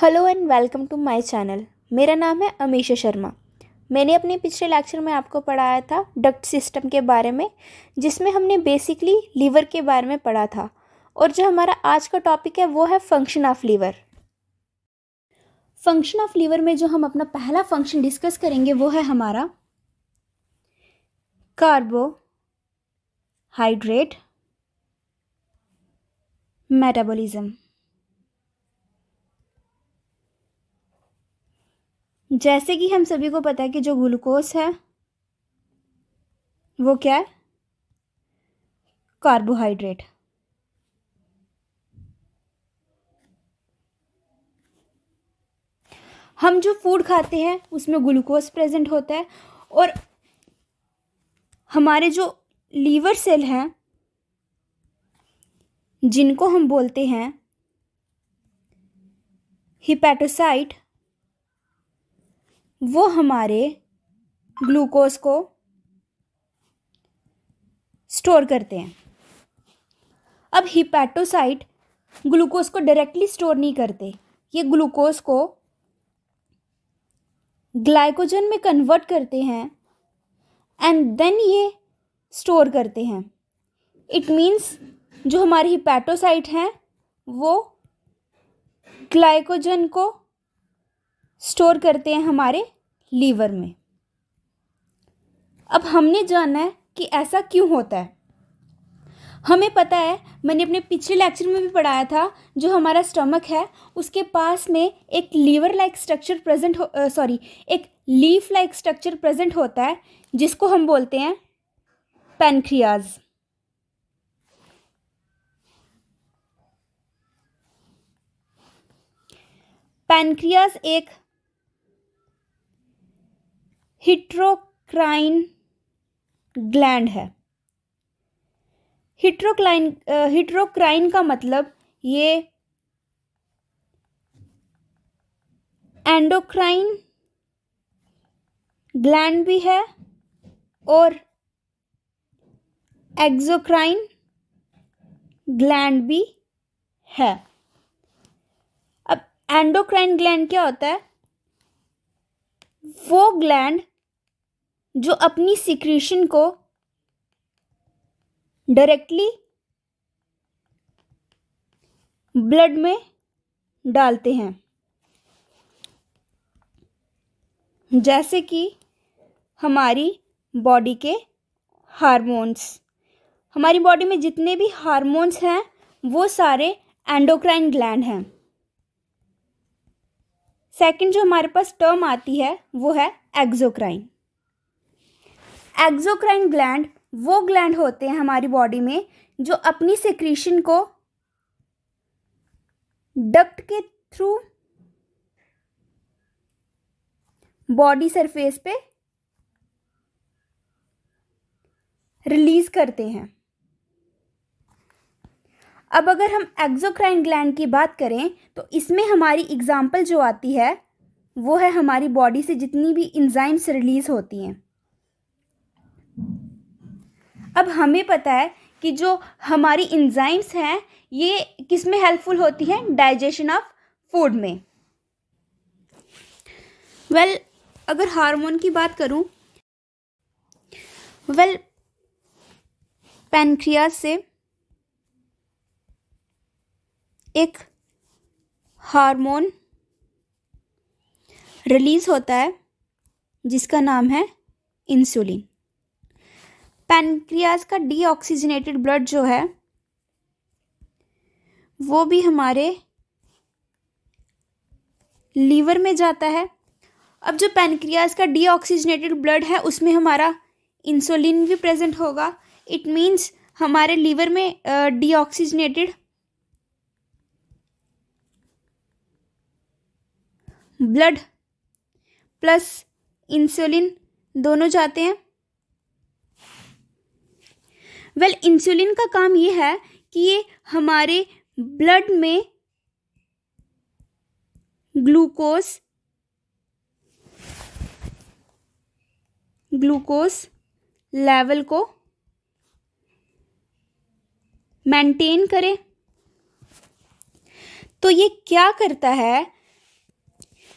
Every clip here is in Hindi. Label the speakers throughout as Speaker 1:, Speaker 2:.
Speaker 1: Hello and welcome to my channel. मेरा नाम है अमीशा शर्मा। मैंने अपने पिछले लेक्चर में आपको पढ़ाया था डक्ट सिस्टम के बारे में, जिसमें हमने बेसिकली लीवर के बारे में पढ़ा था। और जो हमारा आज का टॉपिक है वो है function of liver. Function of liver में जो हम अपना पहला फंक्शन डिस्कस करेंगे वो है हमारा कार्बोहाइड्रेट मेटाबॉलिज्म। जैसे कि हम सभी को पता है कि जो ग्लूकोज है वो क्या है, कार्बोहाइड्रेट। हम जो फूड खाते हैं उसमें ग्लूकोज प्रेजेंट होता है, और हमारे जो लीवर सेल हैं जिनको हम बोलते हैं हिपैटोसाइट, वो हमारे ग्लूकोज को स्टोर करते हैं। अब हिपैटोसाइट ग्लूकोज को डायरेक्टली स्टोर नहीं करते, ये ग्लूकोज को ग्लाइकोजन में कन्वर्ट करते हैं एंड देन ये स्टोर करते हैं। इट मीन्स जो हमारे हिपैटोसाइट हैं वो ग्लाइकोजन को स्टोर करते हैं हमारे लीवर में। अब हमने जानना है कि ऐसा क्यों होता है। हमें पता है, मैंने अपने पिछले लेक्चर में भी पढ़ाया था, जो हमारा स्टमक है उसके पास में एक लीवर लाइक स्ट्रक्चर प्रेजेंट एक लीफ लाइक स्ट्रक्चर प्रेजेंट होता है, जिसको हम बोलते हैं पैनक्रियाज। पैनक्रियाज एक हिट्रोक्राइन ग्लैंड है। हिट्रोक्राइन का मतलब ये एंडोक्राइन ग्लैंड भी है और एक्सोक्राइन ग्लैंड भी है। अब एंडोक्राइन ग्लैंड क्या होता है? वो ग्लैंड जो अपनी सिक्रीशन को डायरेक्टली ब्लड में डालते हैं, जैसे कि हमारी बॉडी के हार्मोन्स। हमारी बॉडी में जितने भी हार्मोन्स हैं वो सारे एंडोक्राइन ग्लैंड हैं। सेकंड जो हमारे पास टर्म आती है वो है एक्सोक्राइन। एक्सोक्राइन ग्लैंड वो ग्लैंड होते हैं हमारी बॉडी में जो अपनी सेक्रीशन को डक्ट के थ्रू बॉडी सरफेस पे रिलीज करते हैं। अब अगर हम एक्सोक्राइन ग्लैंड की बात करें तो इसमें हमारी एग्जाम्पल जो आती है वो है हमारी बॉडी से जितनी भी इंजाइम्स रिलीज होती हैं। अब हमें पता है कि जो हमारी इंजाइम्स हैं ये किस में हेल्पफुल होती हैं? डाइजेशन ऑफ फूड में। अगर हार्मोन की बात करूं, पैनक्रियाज से एक हार्मोन रिलीज होता है जिसका नाम है इंसुलिन। पैनक्रियाज का डीऑक्सीजनेटेड ब्लड जो है वो भी हमारे लीवर में जाता है। अब जो पैनक्रियाज का डीऑक्सीजनेटेड ब्लड है उसमें हमारा इंसुलिन भी प्रेजेंट होगा। इट मीन्स हमारे लीवर में डीऑक्सीजनेटेड ब्लड प्लस इंसुलिन दोनों जाते हैं। इंसुलिन का काम ये है कि ये हमारे ब्लड में ग्लूकोज लेवल को मेंटेन करे। तो ये क्या करता है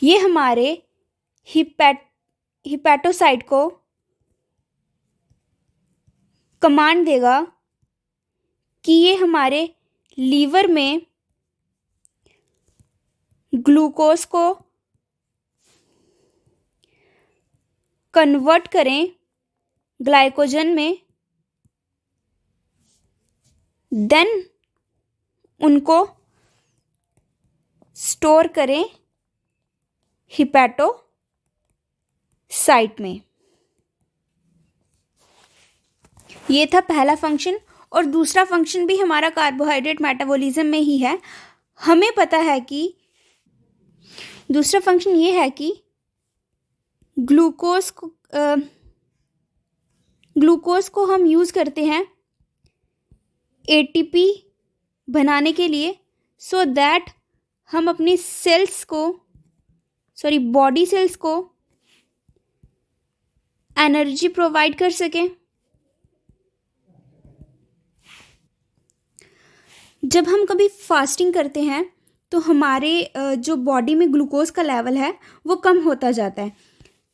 Speaker 1: ये हमारे हिपैटोसाइट को कमांड देगा कि ये हमारे लीवर में ग्लूकोज को कन्वर्ट करें ग्लाइकोजन में, देन उनको स्टोर करें हिपैटोसाइट में। ये था पहला फंक्शन। और दूसरा फंक्शन भी हमारा कार्बोहाइड्रेट मेटाबॉलिज्म में ही है। हमें पता है कि दूसरा फंक्शन ये है कि ग्लूकोज को हम यूज़ करते हैं एटीपी बनाने के लिए, सो दैट हम अपनी बॉडी सेल्स को एनर्जी प्रोवाइड कर सकें। जब हम कभी फास्टिंग करते हैं तो हमारे जो बॉडी में ग्लूकोज का लेवल है वो कम होता जाता है।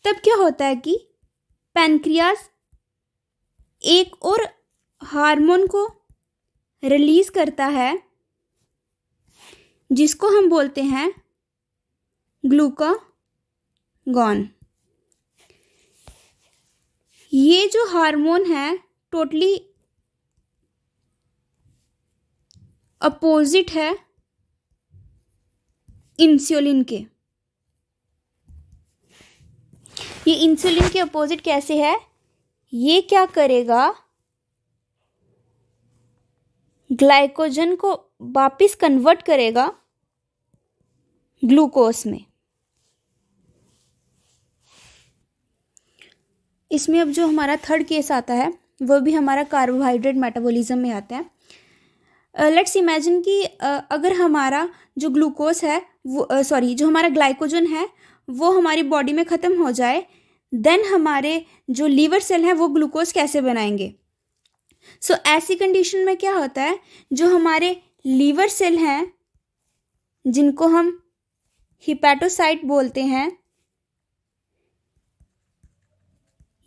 Speaker 1: तब क्या होता है कि पैनक्रियाज एक और हार्मोन को रिलीज करता है जिसको हम बोलते हैं ग्लूकागॉन। ये जो हार्मोन है टोटली अपोजिट है इंसुलिन के। ये इंसुलिन के अपोजिट कैसे है? ये क्या करेगा, ग्लाइकोजन को वापस कन्वर्ट करेगा ग्लूकोज में। इसमें अब जो हमारा थर्ड केस आता है वो भी हमारा कार्बोहाइड्रेट मेटाबॉलिज्म में आता है। लेट्स इमेजिन कि अगर हमारा जो ग्लूकोज है जो हमारा ग्लाइकोजन है वो हमारी बॉडी में ख़त्म हो जाए, देन हमारे जो लीवर सेल हैं वो ग्लूकोज कैसे बनाएंगे? ऐसी कंडीशन में क्या होता है, जो हमारे लीवर सेल हैं जिनको हम हिपैटोसाइट बोलते हैं,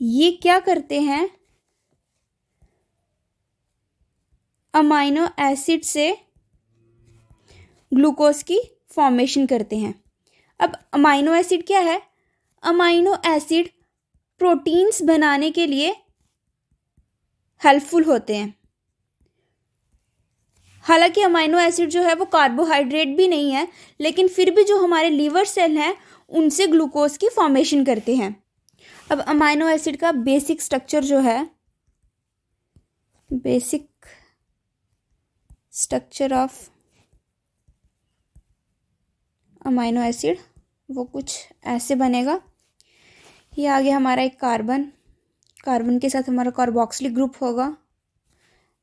Speaker 1: ये क्या करते हैं, अमाइनो एसिड से ग्लूकोज की फॉर्मेशन करते हैं। अब अमाइनो एसिड क्या है? अमाइनो एसिड प्रोटीन्स बनाने के लिए हेल्पफुल होते हैं। हालांकि अमाइनो एसिड जो है वो कार्बोहाइड्रेट भी नहीं है, लेकिन फिर भी जो हमारे लीवर सेल हैं उनसे ग्लूकोज की फॉर्मेशन करते हैं। अब अमाइनो एसिड का बेसिक स्ट्रक्चर जो है, basic structure of amino acid वो कुछ ऐसे बनेगा। ये आगे हमारा एक कार्बन के साथ हमारा कार्बोक्सिलिक ग्रुप होगा,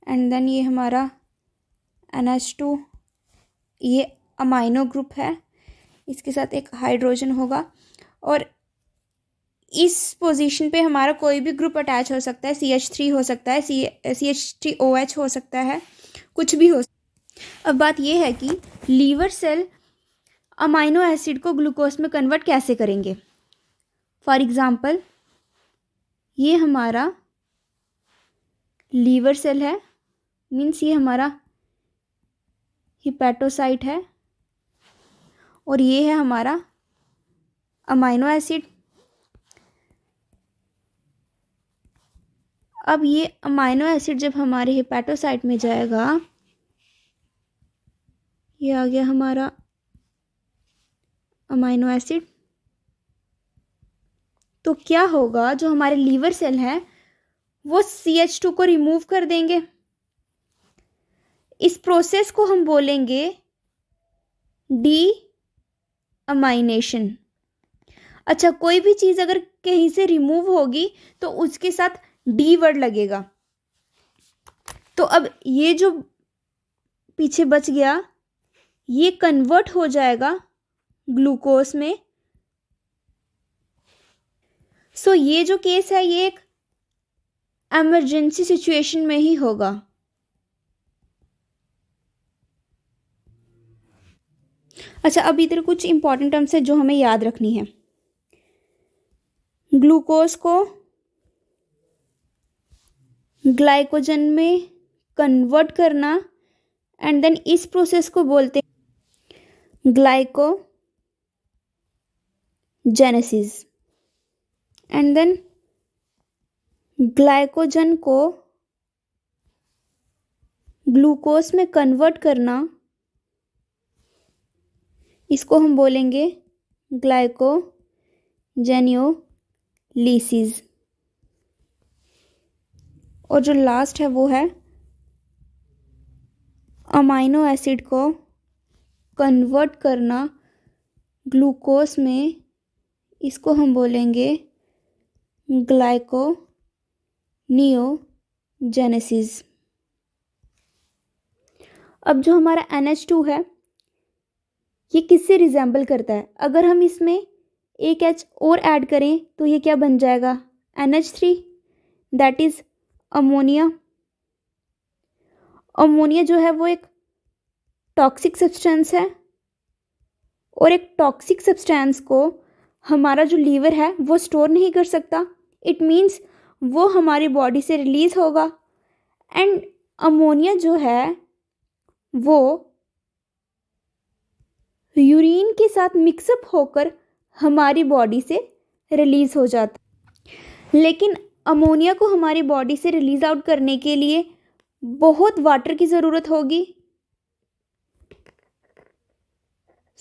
Speaker 1: एंड देन ये हमारा NH2, ये अमाइनो ग्रुप है, इसके साथ एक हाइड्रोजन होगा। और इस पोजीशन पे हमारा कोई भी ग्रुप अटैच हो सकता है, CH3 हो सकता है, CH3OH हो सकता है, कुछ भी हो। अब बात यह है कि लीवर सेल अमाइनो एसिड को ग्लूकोज में कन्वर्ट कैसे करेंगे। फॉर एग्ज़ाम्पल, ये हमारा लीवर सेल है, मीन्स ये हमारा हिपैटोसाइट है, और ये है हमारा अमाइनो एसिड। अब ये अमाइनो एसिड जब हमारे हिपैटोसाइट में जाएगा, ये आ गया हमारा अमाइनो एसिड, तो क्या होगा, जो हमारे लीवर सेल हैं वो CH2 को रिमूव कर देंगे। इस प्रोसेस को हम बोलेंगे डी अमाइनेशन। अच्छा, कोई भी चीज़ अगर कहीं से रिमूव होगी तो उसके साथ डी वर्ड लगेगा। तो अब ये जो पीछे बच गया ये कन्वर्ट हो जाएगा ग्लूकोज में। ये जो केस है ये एक इमरजेंसी सिचुएशन में ही होगा। अच्छा, अब इधर कुछ इंपॉर्टेंट टर्म्स है जो हमें याद रखनी है। ग्लूकोज को ग्लाइकोजन में कन्वर्ट करना, एंड देन इस प्रोसेस को बोलते हैं ग्लाइकोजेनेसिस। एंड देन ग्लाइकोजन को ग्लूकोज में कन्वर्ट करना, इसको हम बोलेंगे ग्लाइकोजेनियोलिसिस। और जो लास्ट है वो है अमाइनो एसिड को कन्वर्ट करना ग्लूकोज में, इसको हम बोलेंगे ग्लाइकोनियोजेनेसिस। अब जो हमारा NH2 है ये किससे रिजेंबल करता है? अगर हम इसमें एक H और ऐड करें तो ये क्या बन जाएगा? NH3, that is ammonia. Ammonia जो है वो एक टॉक्सिक सब्सटेंस है, और एक टॉक्सिक सब्सटेंस को हमारा जो लीवर है वो स्टोर नहीं कर सकता। इट मीन्स वो हमारी बॉडी से रिलीज होगा, एंड अमोनिया जो है वो यूरिन के साथ मिक्सअप होकर हमारी बॉडी से रिलीज हो जाता। लेकिन अमोनिया को हमारी बॉडी से रिलीज आउट करने के लिए बहुत वाटर की ज़रूरत होगी।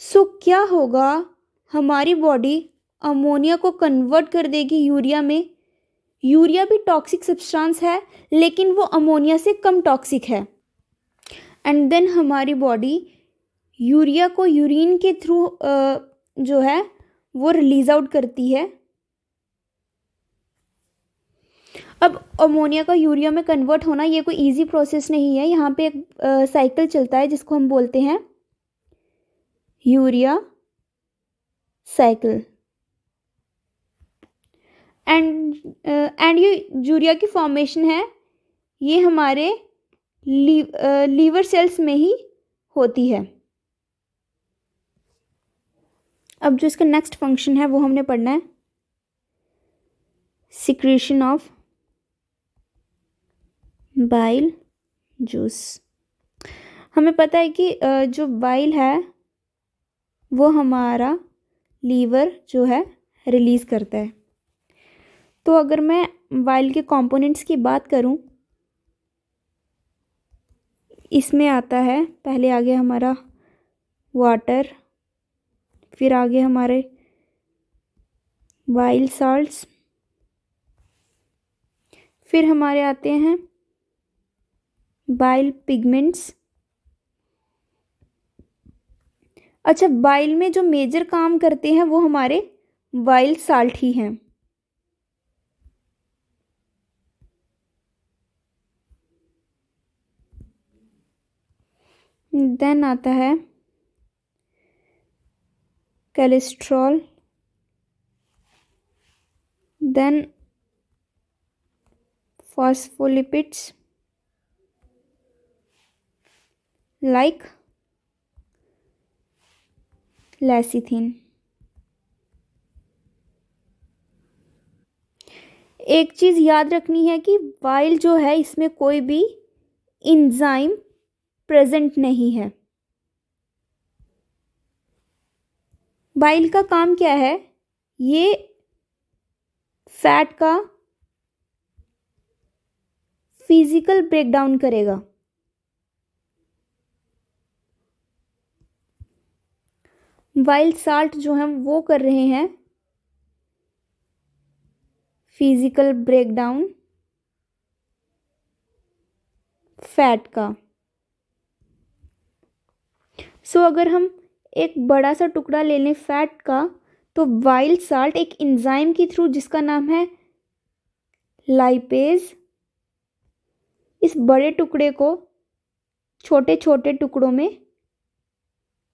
Speaker 1: सो क्या होगा, हमारी बॉडी अमोनिया को कन्वर्ट कर देगी यूरिया में। यूरिया भी टॉक्सिक सब्सटेंस है, लेकिन वो अमोनिया से कम टॉक्सिक है। एंड देन हमारी बॉडी यूरिया को यूरिन के थ्रू जो है वो रिलीज आउट करती है। अब अमोनिया का यूरिया में कन्वर्ट होना ये कोई इजी प्रोसेस नहीं है। यहाँ पे एक साइकिल चलता है जिसको हम बोलते हैं यूरिया साइकिल। एंड ये यूरिया की फॉर्मेशन है, ये हमारे लीवर सेल्स में ही होती है। अब जो इसका नेक्स्ट फंक्शन है वो हमने पढ़ना है, सिक्रीशन ऑफ बाइल जूस। हमें पता है कि जो बाइल है वो हमारा लीवर जो है रिलीज़ करता है। तो अगर मैं बाइल के कंपोनेंट्स की बात करूं, इसमें आता है, पहले आगे हमारा वाटर, फिर आगे हमारे बाइल साल्ट्स, फिर हमारे आते हैं बाइल पिगमेंट्स। अच्छा, बाइल में जो मेजर काम करते हैं वो हमारे बाइल साल्ट ही हैं। देन आता है cholesterol, then phospholipids like lecithin. एक चीज़ याद रखनी है कि बाइल जो है इसमें कोई भी इंजाइम प्रेजेंट नहीं है। बाइल का काम क्या है? ये फैट का फिजिकल ब्रेकडाउन करेगा। बाइल साल्ट जो है वो कर रहे हैं फिजिकल ब्रेकडाउन फैट का। सो अगर हम एक बड़ा सा टुकड़ा ले लें फैट का, तो बाइल साल्ट एक एंजाइम के थ्रू जिसका नाम है लाइपेज, इस बड़े टुकड़े को छोटे छोटे टुकड़ों में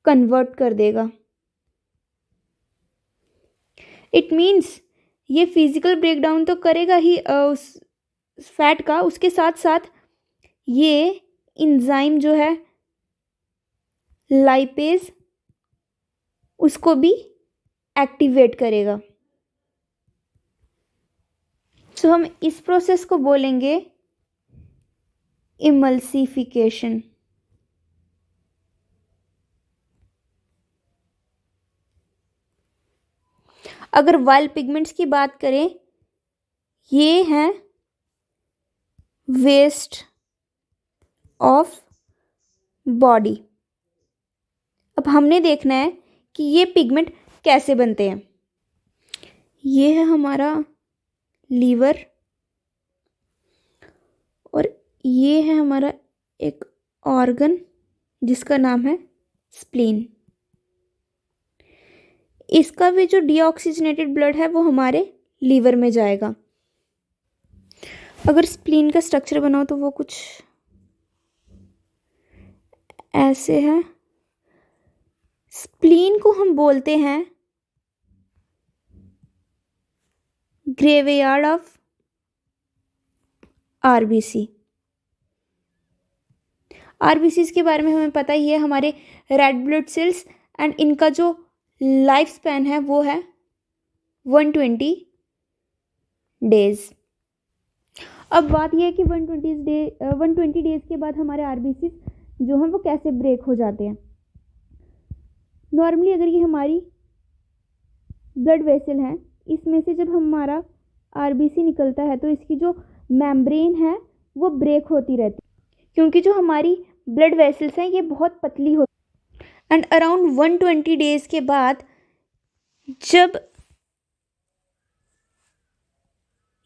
Speaker 1: कन्वर्ट कर देगा। इट मीन्स ये फिजिकल ब्रेकडाउन तो करेगा ही उस फैट का, उसके साथ साथ ये एंजाइम जो है लाइपेज उसको भी एक्टिवेट करेगा। तो हम इस प्रोसेस को बोलेंगे इमल्सिफिकेशन। अगर वाइल्ड पिगमेंट्स की बात करें, ये हैं वेस्ट ऑफ बॉडी। अब हमने देखना है कि ये पिगमेंट कैसे बनते हैं। ये है हमारा लीवर और ये है हमारा एक ऑर्गन जिसका नाम है स्प्लीन। इसका भी जो डीऑक्सीजनेटेड ब्लड है वो हमारे लीवर में जाएगा। अगर स्प्लीन का स्ट्रक्चर बनाओ तो वो कुछ ऐसे है। स्प्लीन को हम बोलते हैं ग्रेवयार्ड ऑफ आरबीसी। आरबीसीज के बारे में हमें पता ही है, हमारे रेड ब्लड सेल्स, एंड इनका जो लाइफ स्पैन है वो है 120 डेज। अब बात यह है कि 120 डेज के बाद हमारे आरबीसीज जो हैं वो कैसे ब्रेक हो जाते हैं। नॉर्मली अगर ये हमारी ब्लड वेसल है, इसमें से जब हमारा आरबीसी निकलता है तो इसकी जो मेम्ब्रेन है वो ब्रेक होती रहती है, क्योंकि जो हमारी ब्लड वेसल्स हैं ये बहुत पतली होती। एंड अराउंड 120 डेज के बाद जब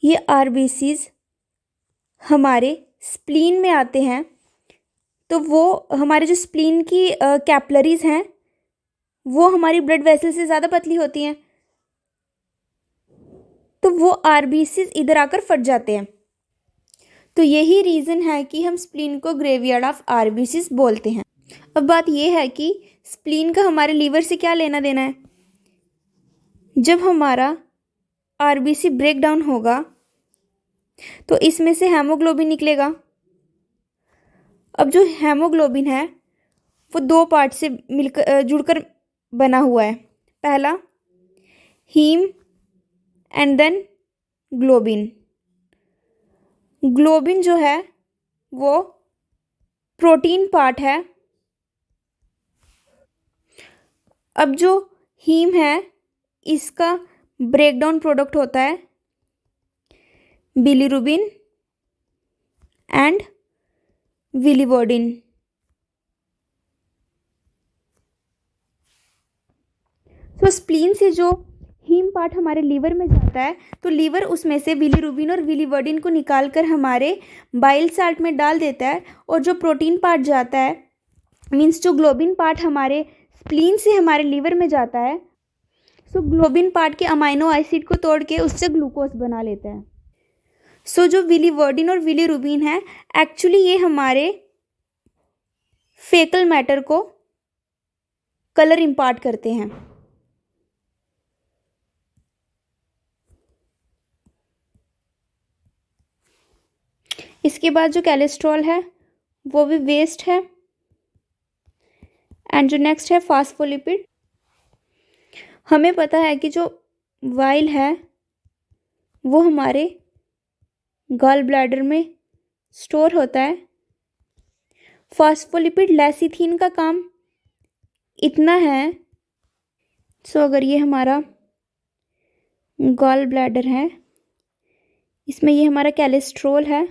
Speaker 1: ये आरबीसीज हमारे स्प्लीन में आते हैं तो वो हमारे जो स्प्लीन की कैपलरीज हैं वो हमारी ब्लड वेसल से ज़्यादा पतली होती हैं, तो वो आरबीसीज इधर आकर फट जाते हैं। तो यही रीज़न है कि हम स्प्लीन को ग्रेवयार्ड ऑफ आरबीसीज बोलते हैं। अब बात यह है कि स्प्लीन का हमारे लीवर से क्या लेना देना है। जब हमारा आरबीसी ब्रेक डाउन होगा तो इसमें से हेमोग्लोबिन निकलेगा। अब जो हेमोग्लोबिन है वो दो पार्ट से मिलकर जुड़कर बना हुआ है। पहला haem and then globin. Globin जो है वो प्रोटीन पार्ट है। अब जो हीम है इसका ब्रेकडाउन प्रोडक्ट होता है बिलीरुबिन एंड विलिवर्डिन। तो स्प्लीन से जो हीम पार्ट हमारे लीवर में जाता है तो लीवर उसमें से बिलीरुबिन और विलिवर्डिन को निकाल कर हमारे बाइल साल्ट में डाल देता है, और जो प्रोटीन पार्ट जाता है, मीन्स जो ग्लोबिन पार्ट हमारे स्प्लीन से हमारे लीवर में जाता है, सो ग्लोबिन पार्ट के अमाइनो एसिड को तोड़ के उससे ग्लूकोज बना लेता है। सो जो विलिवर्डिन और विलिरुबिन है एक्चुअली ये हमारे फेकल मैटर को कलर इम्पार्ट करते हैं। इसके बाद जो कोलेस्ट्रॉल है वो भी वेस्ट है। एंड जो नेक्स्ट है फास्फोलिपिड। हमें पता है कि जो वाइल है वो हमारे गॉल ब्लैडर में स्टोर होता है। फास्फोलिपिड लेसिथिन का काम इतना है। सो अगर ये हमारा गॉल ब्लैडर है, इसमें ये हमारा कोलेस्ट्रॉल है।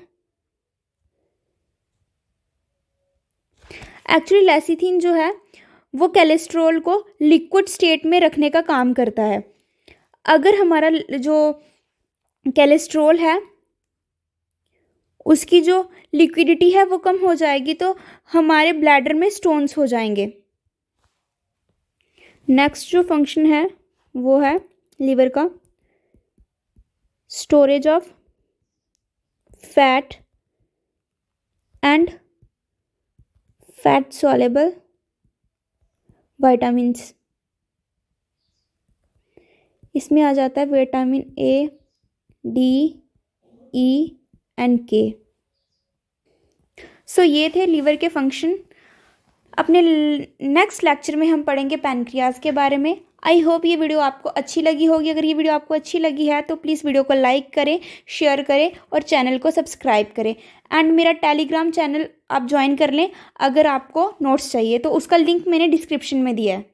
Speaker 1: एक्चुअली लेसिथिन जो है वो कोलेस्ट्रॉल को लिक्विड स्टेट में रखने का काम करता है। अगर हमारा जो कोलेस्ट्रॉल है उसकी जो लिक्विडिटी है वो कम हो जाएगी तो हमारे ब्लैडर में स्टोन्स हो जाएंगे। नेक्स्ट जो फंक्शन है वो है लीवर का storage of fat and fat soluble vitamins. इसमें आ जाता है vitamin A, D, E and के। सो ये थे लीवर के फंक्शन। अपने नेक्स्ट लेक्चर में हम पढ़ेंगे पैनक्रियाज के बारे में। आई होप ये वीडियो आपको अच्छी लगी होगी। अगर ये वीडियो आपको अच्छी लगी है तो प्लीज़ वीडियो को लाइक करें, शेयर करें और चैनल को सब्सक्राइब करें। एंड मेरा टेलीग्राम चैनल आप ज्वाइन कर लें अगर आपको नोट्स चाहिए, तो उसका लिंक मैंने डिस्क्रिप्शन में दिया है।